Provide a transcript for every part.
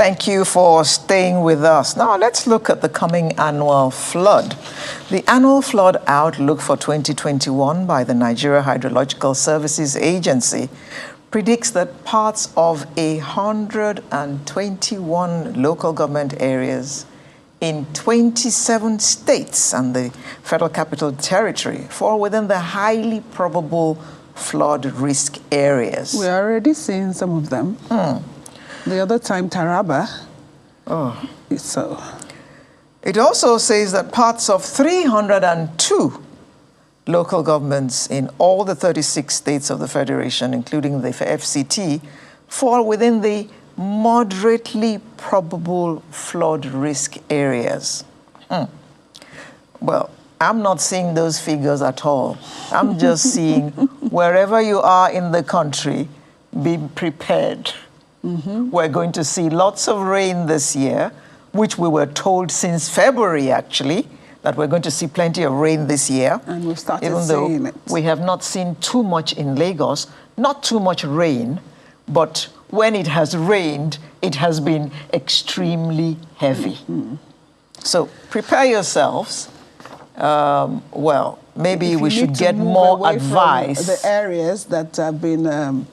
Thank you for staying with us. Now let's look at the coming annual flood. The annual flood outlook for 2021 by the Nigeria Hydrological Services Agency predicts that parts of 121 local government areas in 27 states and the Federal Capital Territory fall within the highly probable flood risk areas. We're already seeing some of them. The other time, Taraba. So. It also says that parts of 302 local governments in all the 36 states of the Federation, including the FCT, fall within the moderately probable flood risk areas. Well, I'm not seeing those figures at all. I'm just seeing wherever you are in the country, be prepared. We're going to see lots of rain this year, which we were told since February, actually, that we're going to see plenty of rain this year. And we've started even seeing though it. We have not seen too much in Lagos, not too much rain, but when it has rained, it has been extremely heavy. So prepare yourselves. Well, maybe we should get more advice. The areas that have been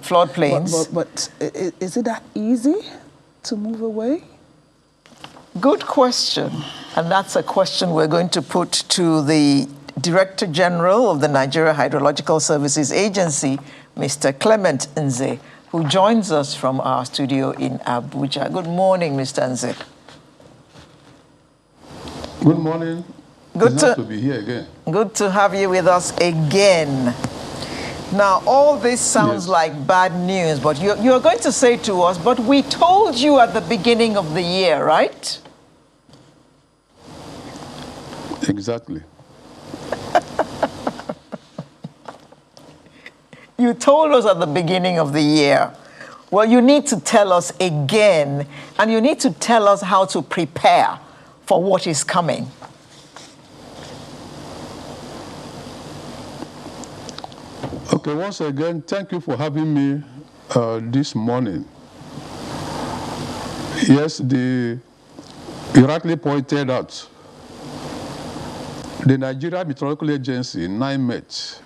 floodplains. But is it that easy to move away? Good question. And that's a question we're going to put to the Director General of the Nigeria Hydrological Services Agency, Mr. Clement Nze, who joins us from our studio in Abuja. Good morning, Mr. Nze. Good morning. Good to be here again. Good to have you with us again. Now, all this sounds like bad news, but you're going to say to us, but we told you at the beginning of the year, right? Exactly. You told us at the beginning of the year. Well, you need to tell us again, and you need to tell us how to prepare for what is coming. Okay, once again, thank you for having me this morning. Yes, you rightly pointed out, the Nigeria Meteorological Agency, NIMET,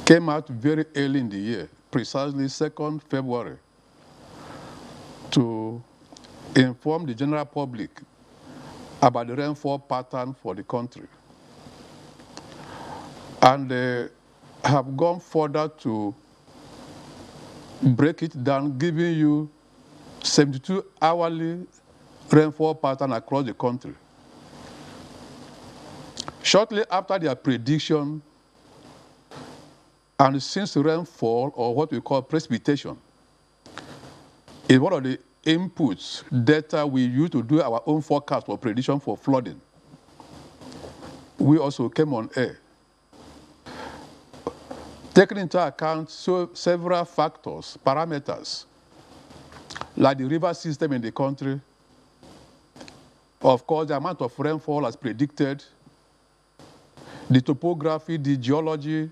came out very early in the year, precisely 2nd February, to inform the general public about the rainfall pattern for the country. And they have gone further to break it down, giving you 72 hourly rainfall pattern across the country. Shortly after their prediction, and since rainfall, or what we call precipitation, is one of the inputs, data we use to do our own forecast for prediction for flooding, we also came on air. Taking into account several factors, parameters, like the river system in the country, of course, the amount of rainfall as predicted, the topography, the geology,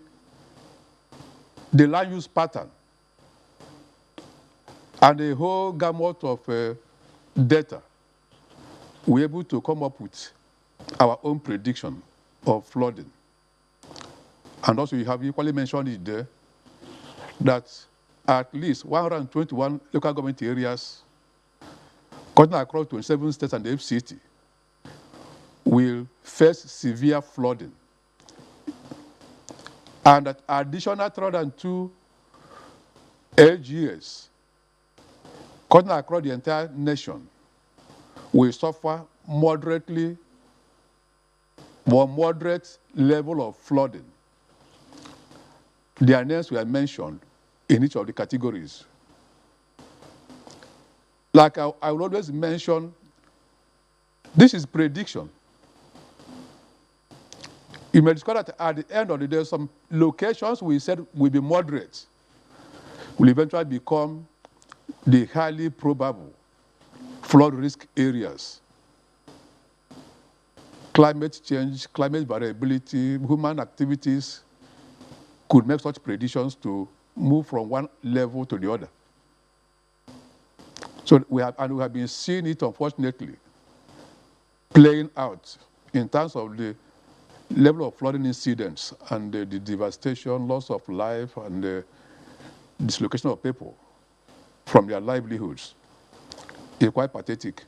the land use pattern, and the whole gamut of data, we're able to come up with our own prediction of flooding. And also, you have equally mentioned it there, that at least 121 local government areas, cutting across 27 states and the FCT, will face severe flooding. And that additional 302 LGAs, cutting across the entire nation, will suffer moderately or moderate level of flooding. Their names were mentioned in each of the categories. Like I will always mention, this is prediction. You may discover that at the end of the day, some locations we said will be moderate, will eventually become the highly probable flood risk areas. Climate change, climate variability, human activities could make such predictions to move from one level to the other. So we have been seeing it, unfortunately, playing out in terms of the level of flooding incidents and the devastation, loss of life, and the dislocation of people from their livelihoods is quite pathetic.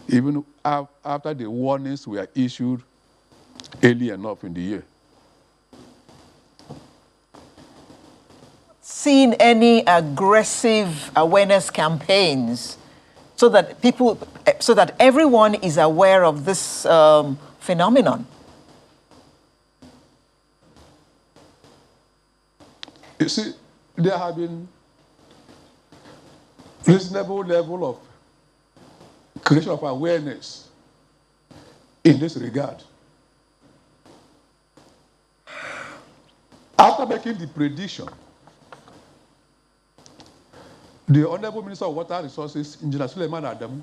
Even after the warnings were issued early enough in the year. Seen any aggressive awareness campaigns so that everyone is aware of this phenomenon? You see, there have been reasonable level of creation of awareness in this regard. After making the prediction, the Honorable Minister of Water Resources, Engineer Suleiman Adamu,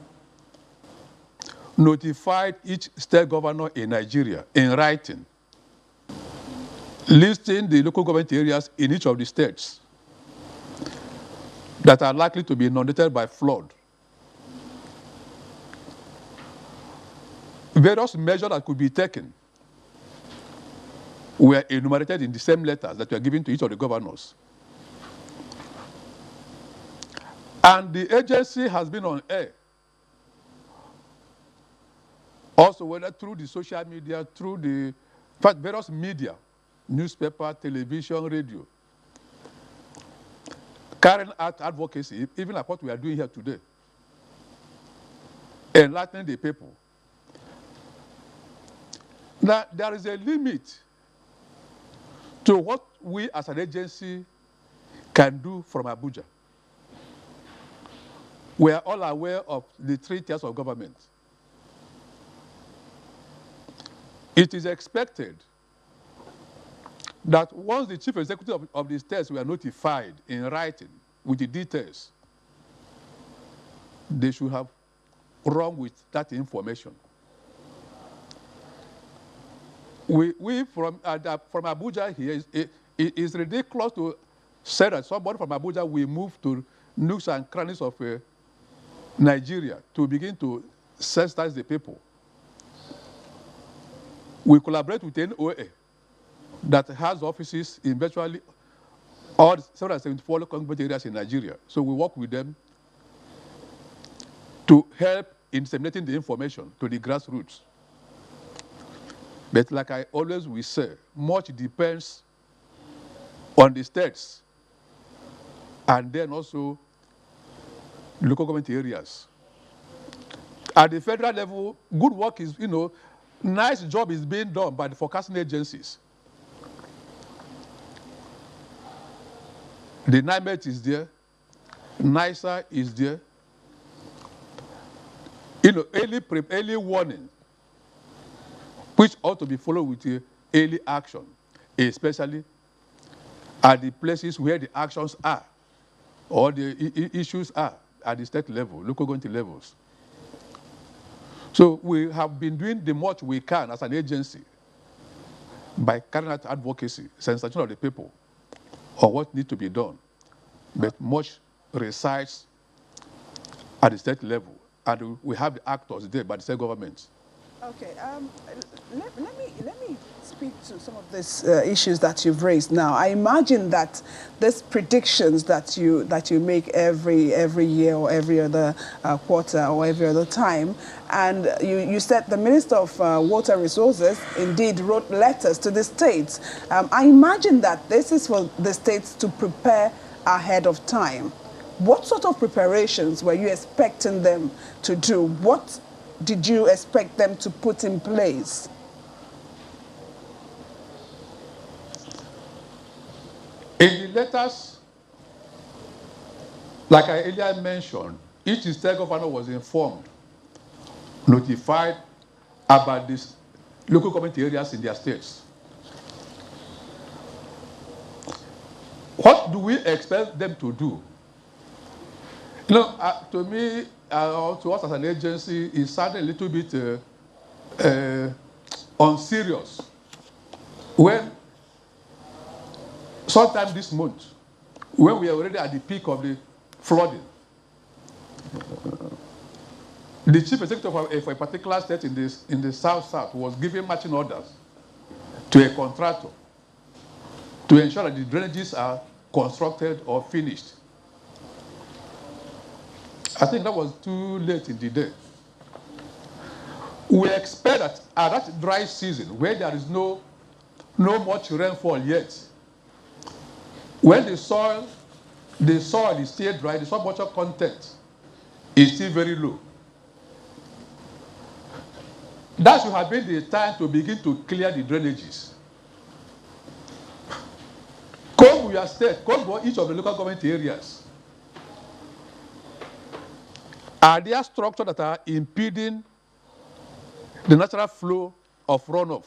notified each state governor in Nigeria in writing, listing the local government areas in each of the states that are likely to be inundated by flood. Various measures that could be taken were enumerated in the same letters that were given to each of the governors. And the agency has been on air. Also, whether through the social media, through the various media, newspaper, television, radio, carrying out advocacy, even like what we are doing here today, enlightening the people. Now, there is a limit to what we as an agency can do from Abuja. We are all aware of the 3 tiers of government. It is expected that once the chief executive of the states were notified in writing with the details, they should have run with that information. We from Abuja here, it is ridiculous to say that somebody from Abuja will move to nooks and crannies of Nigeria to begin to sensitize the people. We collaborate with NOA that has offices in virtually all 774 local government areas in Nigeria. So we work with them to help in disseminating the information to the grassroots. But like I always will say, much depends on the states and then also local government areas. At the federal level, good work is, nice job is being done by the forecasting agencies. The NIMET is there, NISA is there. Early warning, which ought to be followed with early action, especially at the places where the actions are or the issues are at the state level, local government levels. So we have been doing the much we can as an agency by carrying out advocacy, sensitization of the people on what needs to be done. But much resides at the state level, and we have the actors there by the state government. Okay, let me speak to some of these issues that you've raised now. I imagine that these predictions that you make every year or every other quarter or every other time, and you said the Minister of Water Resources indeed wrote letters to the states. I imagine that this is for the states to prepare ahead of time. What sort of preparations were you expecting them to do? What did you expect them to put in place? In the letters, like I earlier mentioned, each state governor was informed, notified about these local government areas in their states. What do we expect them to do? To me, to us as an agency, it sounded a little bit unserious when sometime this month, when we are already at the peak of the flooding, the chief executive for a particular state in the south was giving marching orders to a contractor to ensure that the drainages are constructed or finished. I think that was too late in the day. We expect that at that dry season, where there is no much rainfall yet, when the soil is still dry, the soil moisture content is still very low. That should have been the time to begin to clear the drainages. Come with your state, come with each of the local government areas. Are there structures that are impeding the natural flow of runoff?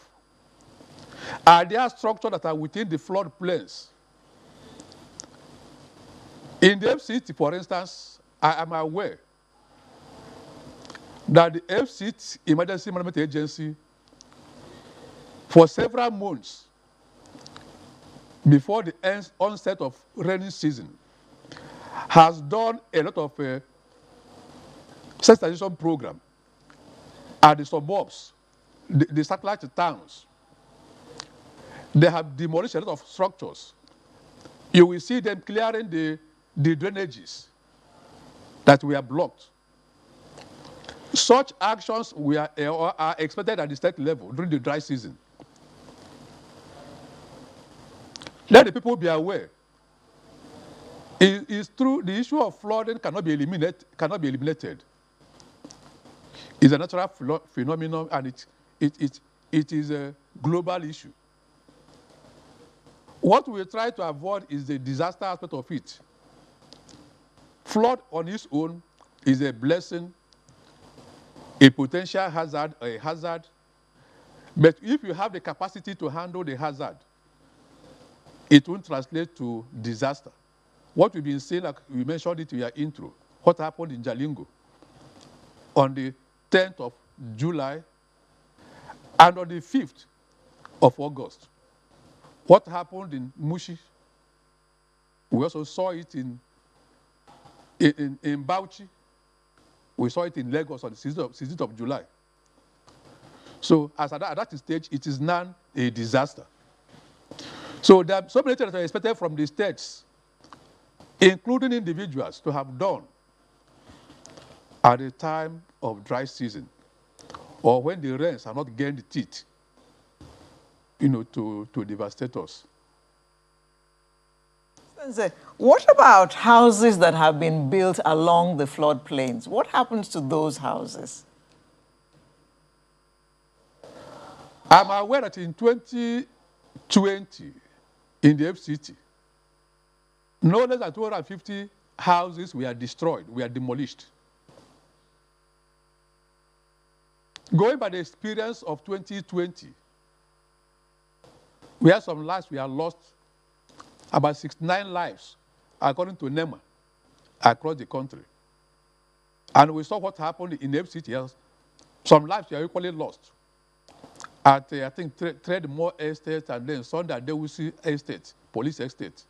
Are there structures that are within the flood plains? In the FCT, for instance, I am aware that the FCT Emergency Management Agency, for several months before the onset of rainy season, has done a lot of sensitization program at the suburbs, the satellite towns. They have demolished a lot of structures. You will see them clearing the drainages that were blocked. Such actions are expected at the state level during the dry season. Let the people be aware. It is true the issue of flooding cannot be eliminated. It's a natural phenomenon, and it is a global issue. What we try to avoid is the disaster aspect of it. Flood on its own is a blessing, a potential hazard, a hazard. But if you have the capacity to handle the hazard, it won't translate to disaster. What we've been saying, like we mentioned it in your intro, what happened in Jalingo on the 10th of July and on the 5th of August. What happened in Mushi? We also saw it in Bauchi. We saw it in Lagos on the 16th of July. So at that stage, it is now a disaster. So there are so many things that are expected from the states, including individuals, to have done at the time of dry season, or when the rains are not gained teeth, to devastate us. What about houses that have been built along the floodplains? What happens to those houses? I'm aware that in 2020, in the FCT, no less than 250 houses were destroyed, were demolished. Going by the experience of 2020, we had some lives we had lost, about 69 lives, according to NEMA, across the country. And we saw what happened in FCT. Some lives were equally lost at, I think, Threadmore Estate and then Sunday Adewusi Estate, Police Estate.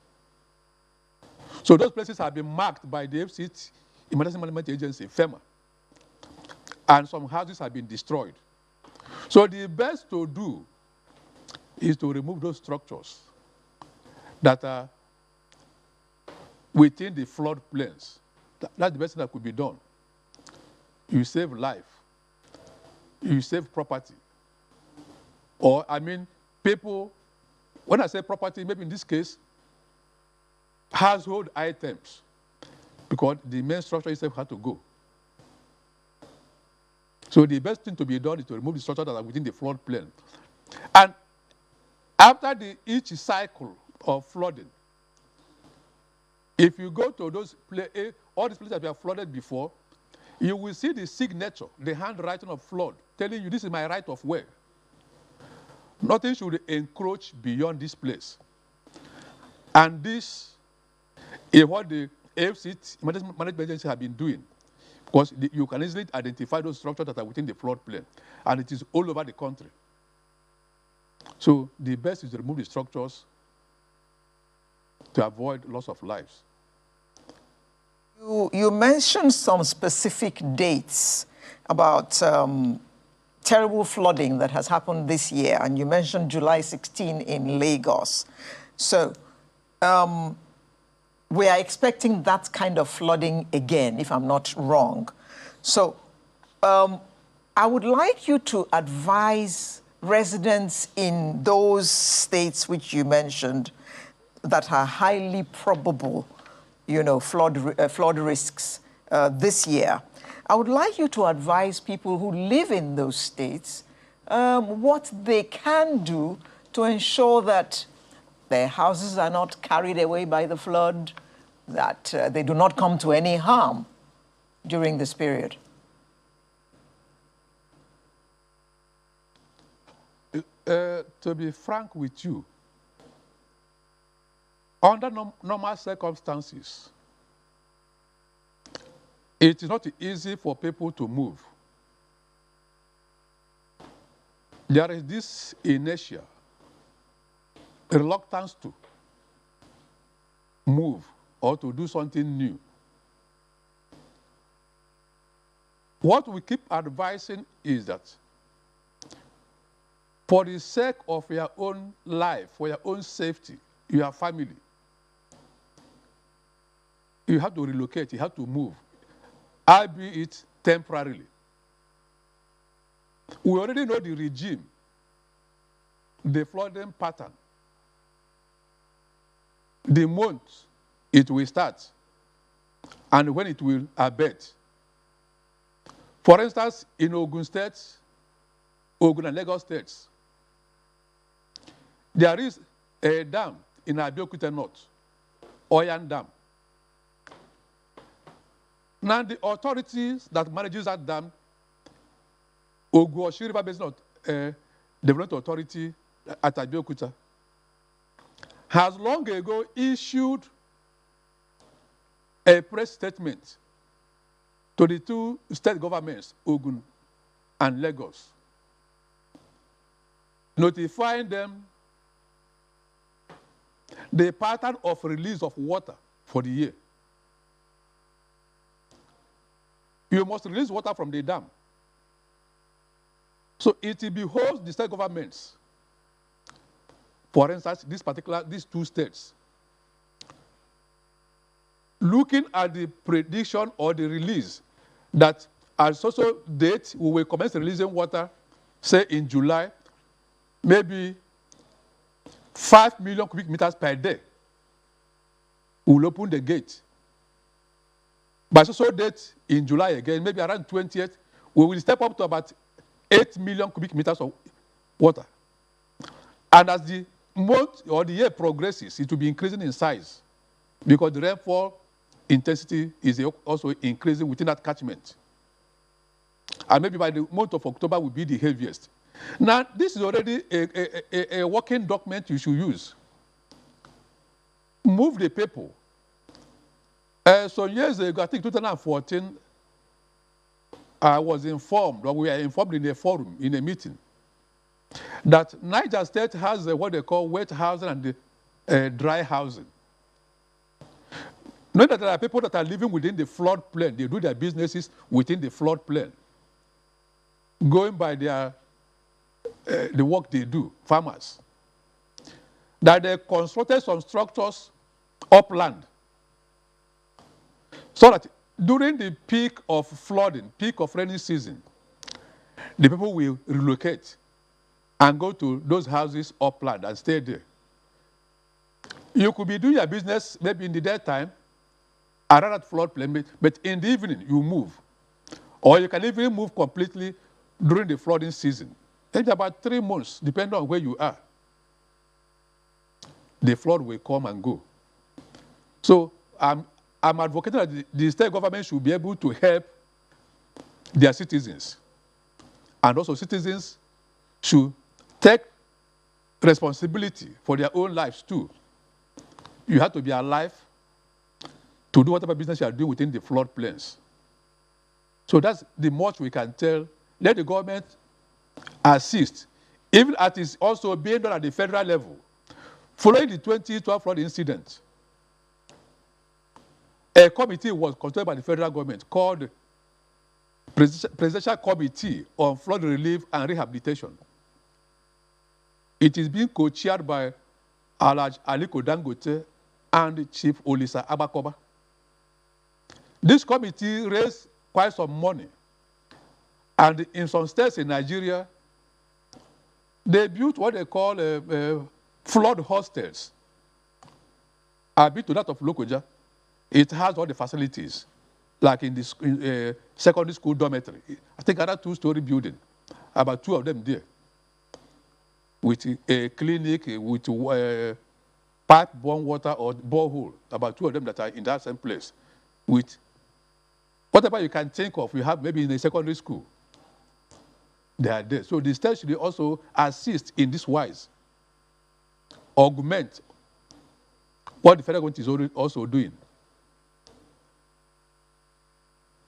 So those places have been marked by the FCT, Emergency Management Agency, FEMA. And some houses have been destroyed. So the best to do is to remove those structures that are within the flood plains. That's the best thing that could be done. You save life. You save property. Or, people, when I say property, maybe in this case, household items, because the main structure itself had to go. So the best thing to be done is to remove the structures that are within the flood plain. And after each cycle of flooding, if you go to all these places that were flooded before, you will see the signature, the handwriting of flood, telling you this is my right of way. Nothing should encroach beyond this place. And this is what the AFC Management Agency have been doing, because you can easily identify those structures that are within the floodplain, and it is all over the country. So the best is to remove the structures to avoid loss of lives. You mentioned some specific dates about terrible flooding that has happened this year, and you mentioned July 16 in Lagos. So we are expecting that kind of flooding again, if I'm not wrong. So I would like you to advise residents in those states which you mentioned that are highly probable, flood risks this year. I would like you to advise people who live in those states what they can do to ensure that their houses are not carried away by the flood, that they do not come to any harm during this period. To be frank with you, under normal circumstances, it is not easy for people to move. There is this inertia, reluctance to move or to do something new. What we keep advising is that for the sake of your own life, for your own safety, your family, you have to relocate, you have to move, albeit temporarily. We already know the regime, the flooding pattern, the month it will start, and when it will abate. For instance, in Ogun State, Ogun and Lagos states, there is a dam in Abeokuta North, Oyan Dam. Now the authorities that manages that dam, Oguoshi River Basin Development Authority at Abeokuta, has long ago issued a press statement to the two state governments, Ogun and Lagos, notifying them the pattern of release of water for the year. You must release water from the dam. So it behoves the state governments, for instance, these two states, looking at the prediction or the release that at social date we will commence releasing water, say in July, maybe 5 million cubic meters per day. We will open the gate. By social date in July again, maybe around 20th, we will step up to about 8 million cubic meters of water. And as the month or the year progresses, it will be increasing in size because the rainfall intensity is also increasing within that catchment. And maybe by the month of October will be the heaviest. Now, this is already a working document you should use. Move the people. So years ago, I think 2014, I was informed, or we were informed in a forum, in a meeting, that Niger State has what they call wet housing and dry housing. Knowing that there are people that are living within the floodplain, they do their businesses within the floodplain, going by the work they do, farmers, that they constructed some structures upland, so that during the peak of flooding, peak of rainy season, the people will relocate and go to those houses upland and stay there. You could be doing your business maybe in the daytime around that floodplain, but in the evening you move. Or you can even move completely during the flooding season. Maybe about 3 months, depending on where you are. The flood will come and go. So I'm advocating that the state government should be able to help their citizens. And also citizens should take responsibility for their own lives too. You have to be alive to do whatever business you are doing within the floodplains. So that's the much we can tell. Let the government assist, even as it's also being done at the federal level. Following the 2012 flood incident, a committee was constituted by the federal government called Presidential Committee on Flood Relief and Rehabilitation. It is being co-chaired by Alhaji Aliko Dangote and Chief Olisa Abakoba. This committee raised quite some money, and in some states in Nigeria, they built what they call flood hostels. I've been to that of Lokoja. It has all the facilities, like in the secondary school dormitory. I think another two-story building, about 2 of them there, with a clinic, with pipe-borne water or borehole, about 2 of them that are in that same place, with whatever you can think of, you have maybe in a secondary school. They are there. So the state should also assist in this wise, augment what the federal government is also doing.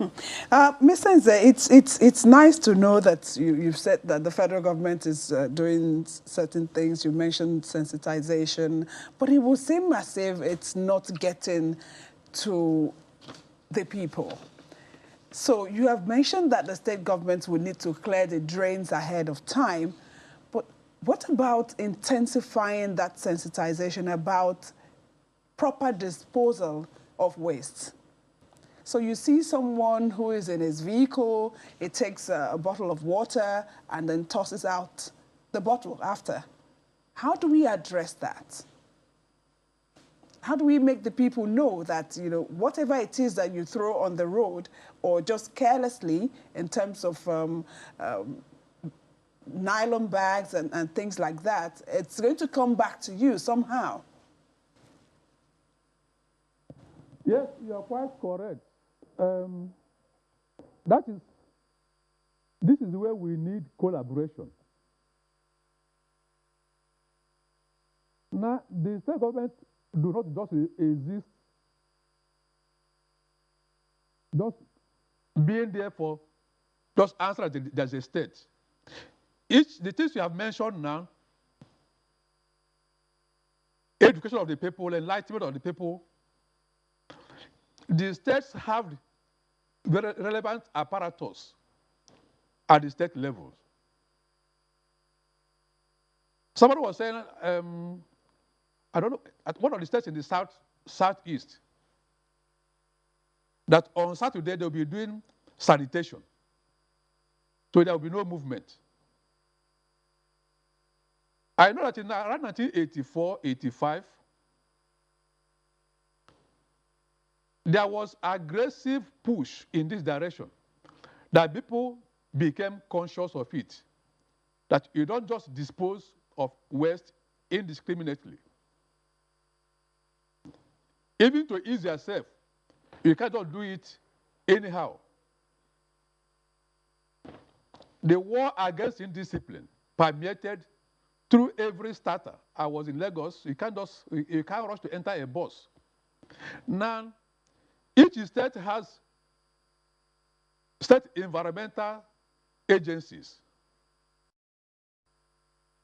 Mr. Nze, it's nice to know that you've said that the federal government is doing certain things. You mentioned sensitization, but it will seem as if it's not getting to the people. So you have mentioned that the state governments will need to clear the drains ahead of time, but what about intensifying that sensitization about proper disposal of waste? So you see someone who is in his vehicle, it takes a bottle of water and then tosses out the bottle after. How do we address that? How do we make the people know that, you know, whatever it is that you throw on the road or just carelessly in terms of nylon bags and things like that, it's going to come back to you somehow? Yes, you are quite correct. This is where we need collaboration. Now, the state government do not just exist, just being there for just answer that there's a state. The things you have mentioned now, education of the people, enlightenment of the people, the states have very relevant apparatus at the state levels. Somebody was saying, I don't know, at one of the states in the southeast, that on Saturday they'll be doing sanitation. So there will be no movement. I know that in around 1984, 85, there was aggressive push in this direction, that people became conscious of it, that you don't just dispose of waste indiscriminately. Even to ease yourself, you cannot do it anyhow. The war against indiscipline permeated through every starter. I was in Lagos. You can't rush to enter a bus. Now, each state has state environmental agencies,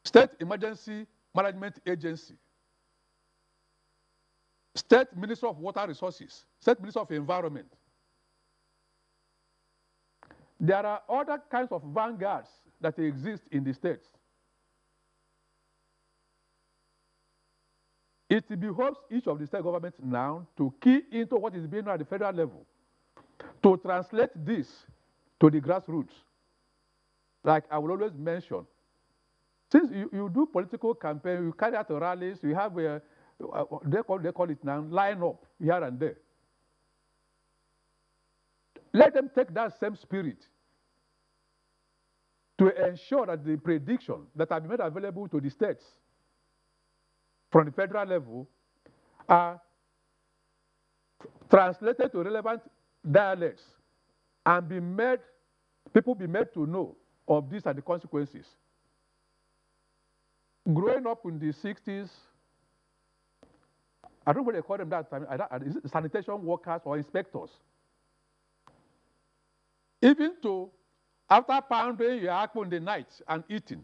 state emergency management agency, state minister of water resources, state minister of environment. There are other kinds of vanguards that exist in the states. It behoves each of the state governments now to key into what is being done at the federal level, to translate this to the grassroots. Like I will always mention, since you do political campaign, you carry out rallies, you have they call it now line up here and there. Let them take that same spirit to ensure that the predictions that have been made available to the states from the federal level are translated to relevant dialects and people be made to know of these are the consequences. Growing up in the 60s, I don't know what they call them that time, is it sanitation workers or inspectors? Even to, after pounding your apple in the night and eating,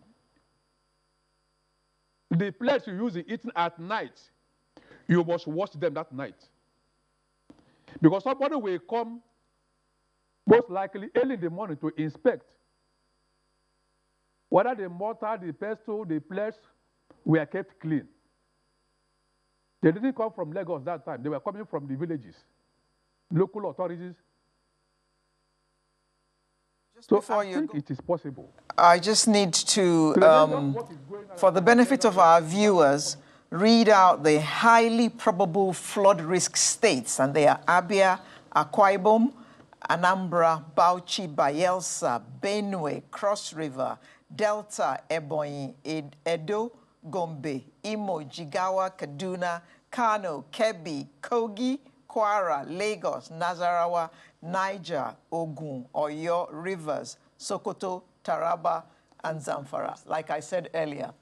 the plates you use in eating at night, you must wash them that night. Because somebody will come most likely early in the morning to inspect whether the mortar, the pestle, the plates were kept clean. They didn't come from Lagos that time. They were coming from the villages, local authorities. Just So before I you think go, it is possible. I just need to, for the benefit of our viewers, read out the highly probable flood risk states, and they are Abia, Akwa Ibom, Anambra, Bauchi, Bayelsa, Benue, Cross River, Delta, Ebonyi, Edo, Gombe, Imo, Jigawa, Kaduna, Kano, Kebbi, Kogi, Kwara, Lagos, Nasarawa, Niger, Ogun, Oyo, Rivers, Sokoto, Taraba, and Zamfara. Like I said earlier,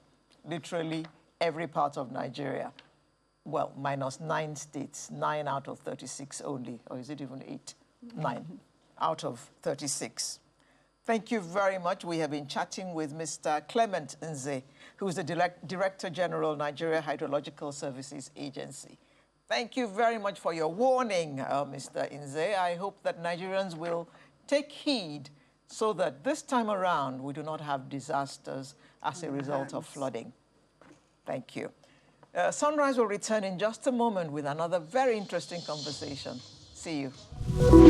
literally every part of Nigeria. Well, minus 9 states, 9 out of 36 only, or is it even 8? 9 out of 36. Thank you very much. We have been chatting with Mr. Clement Nze, who is the Director General, Nigeria Hydrological Services Agency. Thank you very much for your warning, Mr. Nze. I hope that Nigerians will take heed so that this time around we do not have disasters as a result of flooding. Thank you. Sunrise will return in just a moment with another very interesting conversation. See you.